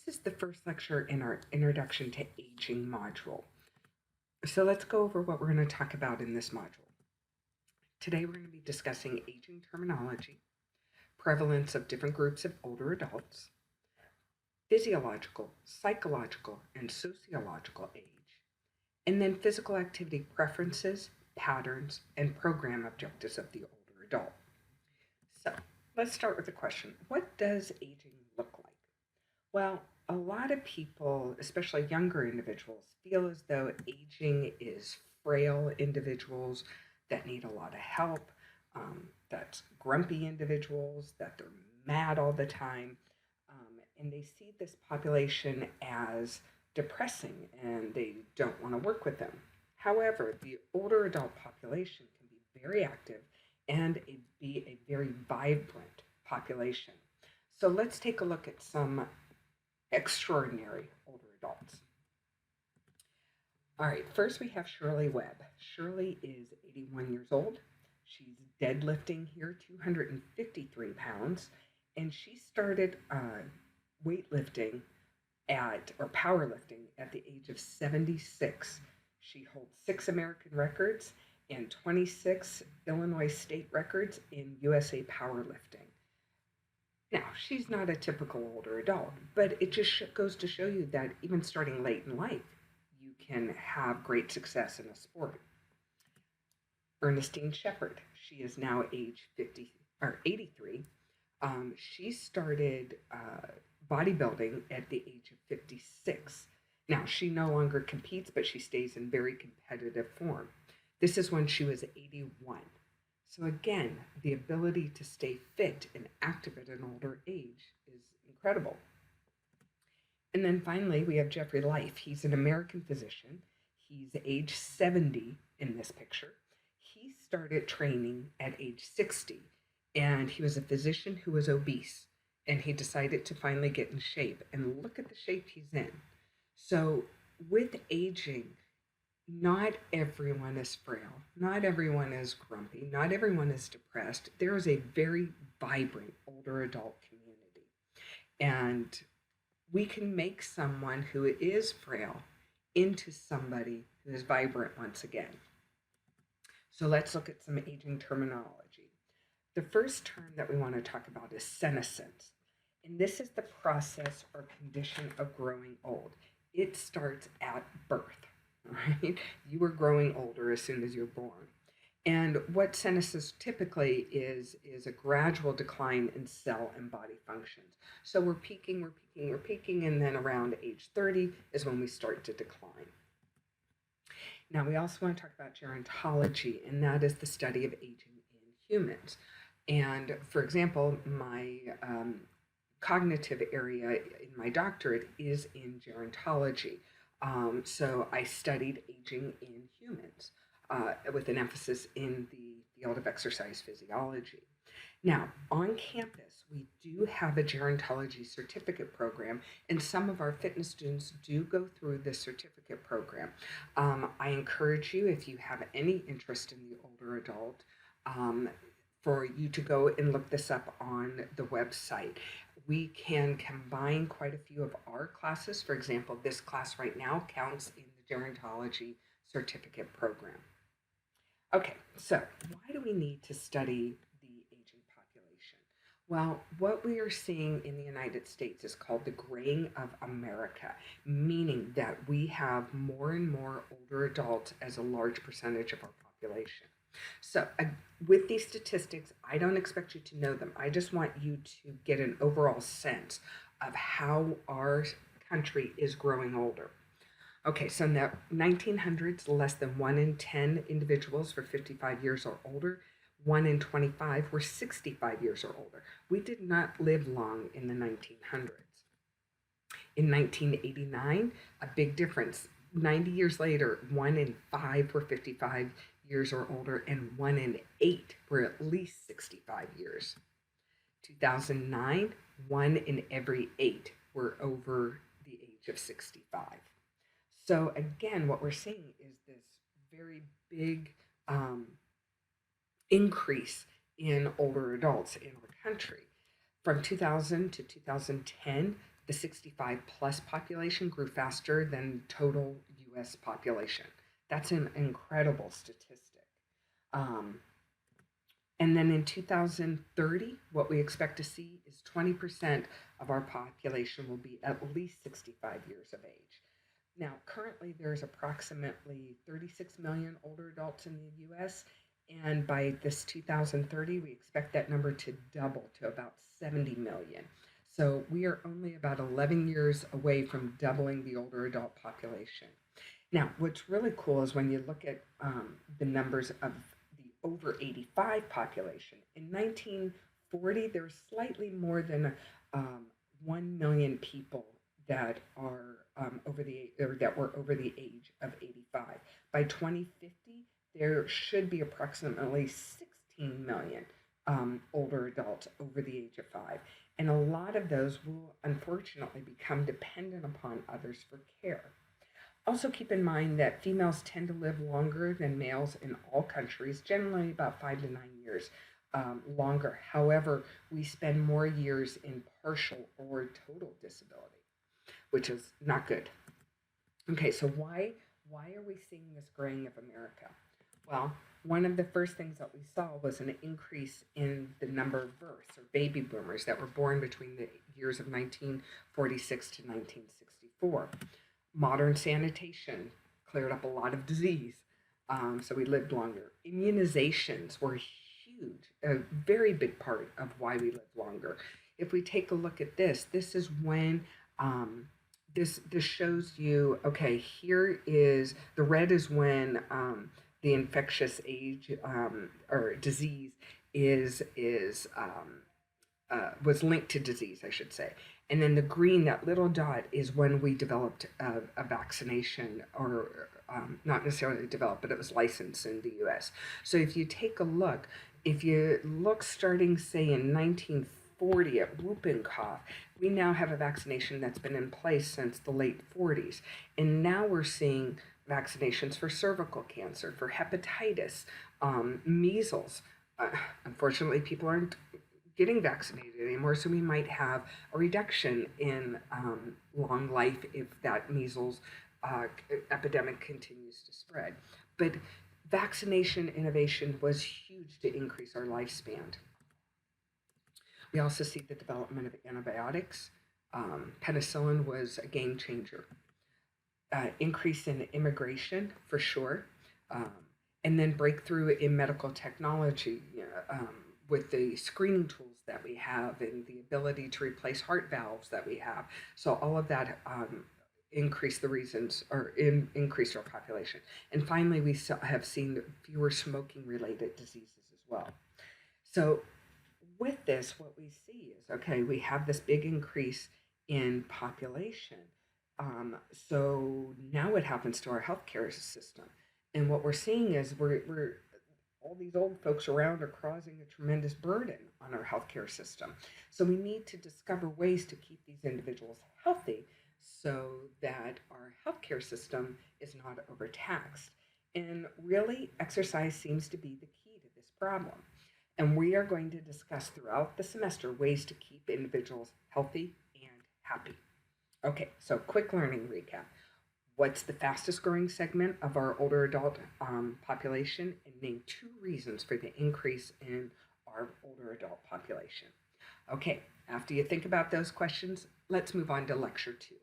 This is the first lecture in our Introduction to Aging module. So let's go over what we're going to talk about in this module. Today we're going to be discussing aging terminology, prevalence of different groups of older adults, physiological, psychological, and sociological age, and then physical activity preferences, patterns, and program objectives of the older adult. So let's start with the question, what does aging look like? Well, a lot of people, especially younger individuals, feel as though aging is frail individuals that need a lot of help, that's grumpy individuals, that they're mad all the time, and they see this population as depressing and they don't want to work with them. However, the older adult population can be very active and be a very vibrant population. So let's take a look at some extraordinary older adults. All right, first we have Shirley Webb. Shirley is 81 years old. She's deadlifting here 253 pounds, and she started weightlifting or powerlifting at the age of 76. She holds 6 American records and 26 Illinois state records in USA powerlifting. Now, she's not a typical older adult, but it just goes to show you that even starting late in life, you can have great success in a sport. Ernestine Shepard, she is now age 50 or 83. She started bodybuilding at the age of 56. Now, she no longer competes, but she stays in very competitive form. This is when she was 81. So again, the ability to stay fit and active at an older age is incredible. And then finally, we have Jeffrey Life. He's an American physician. He's age 70 in this picture. He started training at age 60, and he was a physician who was obese, and he decided to finally get in shape. And look at the shape he's in. So with aging, not everyone is frail. Not everyone is grumpy. Not everyone is depressed. There is a very vibrant older adult community. And we can make someone who is frail into somebody who is vibrant once again. So let's look at some aging terminology. The first term that we want to talk about is senescence. And this is the process or condition of growing old. It starts at birth. Right? You are growing older as soon as you're born. And what senescence typically is a gradual decline in cell and body functions. So we're peaking, and then around age 30 is when we start to decline. Now, we also want to talk about gerontology, and that is the study of aging in humans. And for example, my cognitive area in my doctorate is in gerontology. So I studied aging in humans with an emphasis in the field of exercise physiology. Now, on campus, we do have a gerontology certificate program, and some of our fitness students do go through this certificate program. I encourage you, if you have any interest in the older adult, for you to go and look this up on the website. We can combine quite a few of our classes. For example, this class right now counts in the gerontology certificate program. Okay, so why do we need to study the aging population? Well, what we are seeing in the United States is called the graying of America, meaning that we have more and more older adults as a large percentage of our population. So, with these statistics, I don't expect you to know them. I just want you to get an overall sense of how our country is growing older. Okay, so in the 1900s, less than 1 in 10 individuals were 55 years or older. 1 in 25 were 65 years or older. We did not live long in the 1900s. In 1989, a big difference. 90 years later, 1 in 5 were 55 years or older, and 1 in 8 were at least 65 years. 2009, 1 in every 8 were over the age of 65. So again, what we're seeing is this very big increase in older adults in our country. From 2000 to 2010, the 65 plus population grew faster than total US population. That's an incredible statistic. Um, and then in 2030, what we expect to see is 20% of our population will be at least 65 years of age. Now, currently, there's approximately 36 million older adults in the US, and by this 2030, we expect that number to double to about 70 million. So we are only about 11 years away from doubling the older adult population. Now, what's really cool is when you look at the numbers of the over 85 population. In 1940, there was slightly more than 1 million people that are over the or that were over the age of 85. By 2050, there should be approximately 16 million older adults over the age of 5. And a lot of those will unfortunately become dependent upon others for care. Also, keep in mind that females tend to live longer than males in all countries, generally about 5 to 9 years longer. However, we spend more years in partial or total disability, which is not good. Okay, so why are we seeing this graying of America? Well, one of the first things that we saw was an increase in the number of births or baby boomers that were born between the years of 1946 to 1964. Modern sanitation cleared up a lot of disease, so we lived longer. Immunizations were huge, a very big part of why we lived longer. If we take a look at this, this is when this shows you. Okay, here is the red is when the infectious age or disease was linked to disease, I should say. And then the green, that little dot, is when we developed a vaccination, or not necessarily developed, but it was licensed in the US. So if you take a look, if you look starting, say, in 1940 at whooping cough, we now have a vaccination that's been in place since the late 40s. And now we're seeing vaccinations for cervical cancer, for hepatitis, measles. Unfortunately, people aren't getting vaccinated anymore, so we might have a reduction in long life if that measles epidemic continues to spread. But vaccination innovation was huge to increase our lifespan. We also see the development of antibiotics. Penicillin was a game changer. Increase in immigration for sure, and then breakthrough in medical technology. With the screening tools that we have and the ability to replace heart valves that we have. So all of that increased the reasons or increased our population. And finally, we have seen fewer smoking related diseases as well. So with this, what we see is, okay, we have this big increase in population. So now what happens to our healthcare system? And what we're seeing is we're all these old folks around are causing a tremendous burden on our healthcare system. So we need to discover ways to keep these individuals healthy so that our healthcare system is not overtaxed. And really, exercise seems to be the key to this problem. And we are going to discuss throughout the semester ways to keep individuals healthy and happy. Okay, so quick learning recap. What's the fastest growing segment of our older adult population, and name 2 reasons for the increase in our older adult population. Okay, after you think about those questions, let's move on to lecture 2.